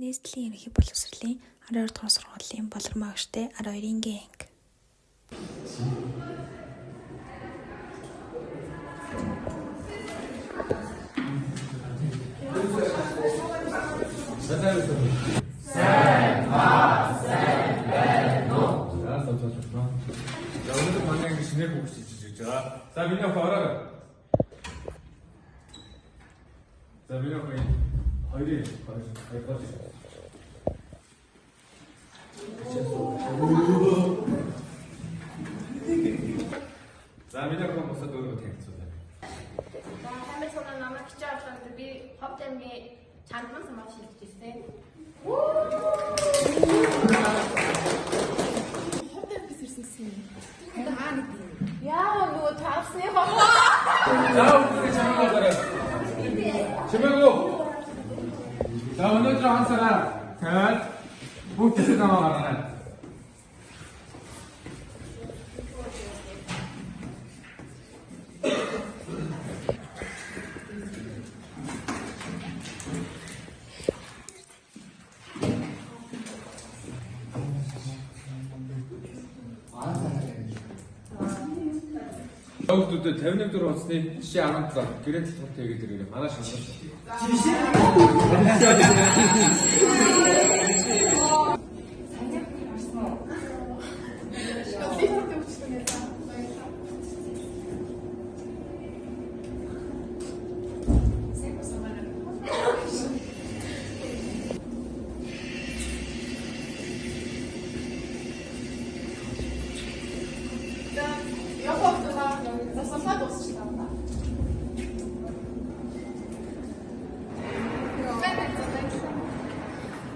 Нестлийн ерөнхий боловсролын 12 дугаар сургуулийн болормоо агштай 12-ийн анги. 자, 오늘도 만약에 진행하고 있으시죠. 자, 민혁 봐라. 자, 민혁 거의 거의 자, 민혁 한번 써도 되겠죠. За хамт сонор намайг хичээл авсанд би ховд аймгийн чандман самбар шилжиж ирсэн. Ховд аймгээс ирсэн гэсэн юм. Яа нөгөө таарсны хоо. 자, 우리 참여하자라. 제발로. 자, 오늘 한 사람. 자, 못해서 나와가라. 여기도 50명 들어왔으니 시 안 왔다. 그래도 더 얘기들이 하나씩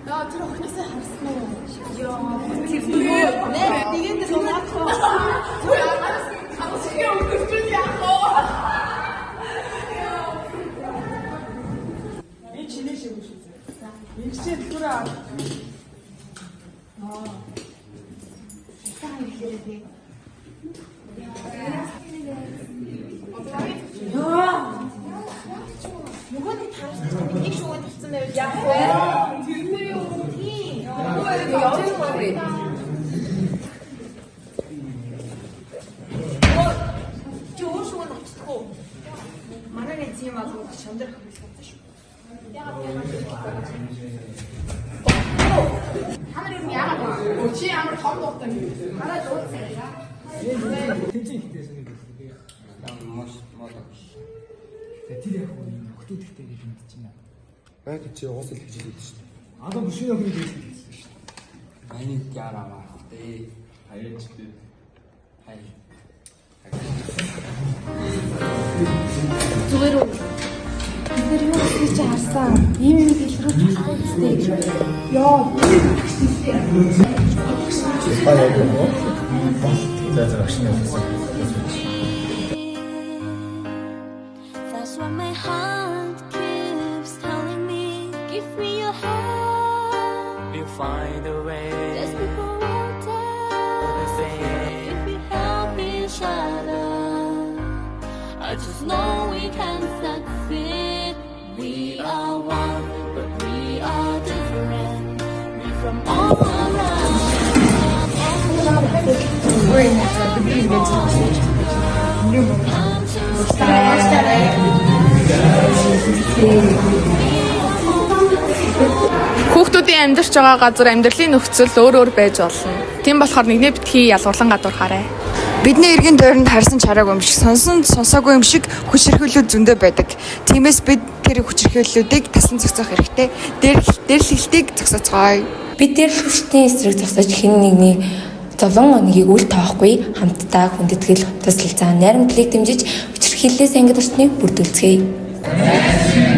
야, 들어가서 harсан уу? Яа, тийм нэ. Нэгэнд сонирхоо. Яа, чи өгөхгүй яах вэ? Энэ чиний шиг шүү дээ. Энэ чинь түрээ. Сайн хэлээ дээ. Нүгөөний таарсан миний шууд хэлсэн байвал яах вэ? Тэр юу юм? Явж байгаа юм. Чи өөр шууд очихдох уу? Манай нэг тийм агуу шамдрах хэлсэн шүү. Ханаар юм яагаад вэ? Чи ямар том дуртай юм? Хараа дуудсан яа. Тэнцэн ихтэй санагдав. Тэр яг хөтөд ихтэй гэж мэдчихэв. Яг чи уус л гэж хэлээд шүү дээ. Одоо биш яг нэг хэлсэн шүү дээ. Ани яраа тий. 알겠지. Хай. Зүгээр үү? Тэр юу гэж харсан? Ийм юм дэлгэрүүлж болохгүй дээ. Яа, За агшны явуулсан. That's why my heart keeps telling me, give me your hand. You find a way. There's people out there. If we help each other, I just know we can succeed. We are one, but we are different. We from all around. Хүүхдүүдийн амьдарч байгаа газар амьдралын нөхцөл өөр өөр байж болно. Тийм болохоор нэгнээ битгий ялгуурлан гадуурхаарай. Бидний эргэн тойронд харсан чараагүй юм шиг, сонсон сонсоогүй юм шиг хүчирхүүлүүд зөндөө байдаг. Тиймээс бид тэр хүчирхүүллүүдийг тасан зохицох хэрэгтэй. Дээрлэлтийг зогсооцгоё. бид дээрлэгчдийн эсрэг зогсож хэн нэгний зовлон оногийг үл тоохгүй хамтдаа хүндэтгэл, туслалцаа, найрамдлыг дэмжиж хүчирхийллээс ангид орчныг бүрдүүлцгээе.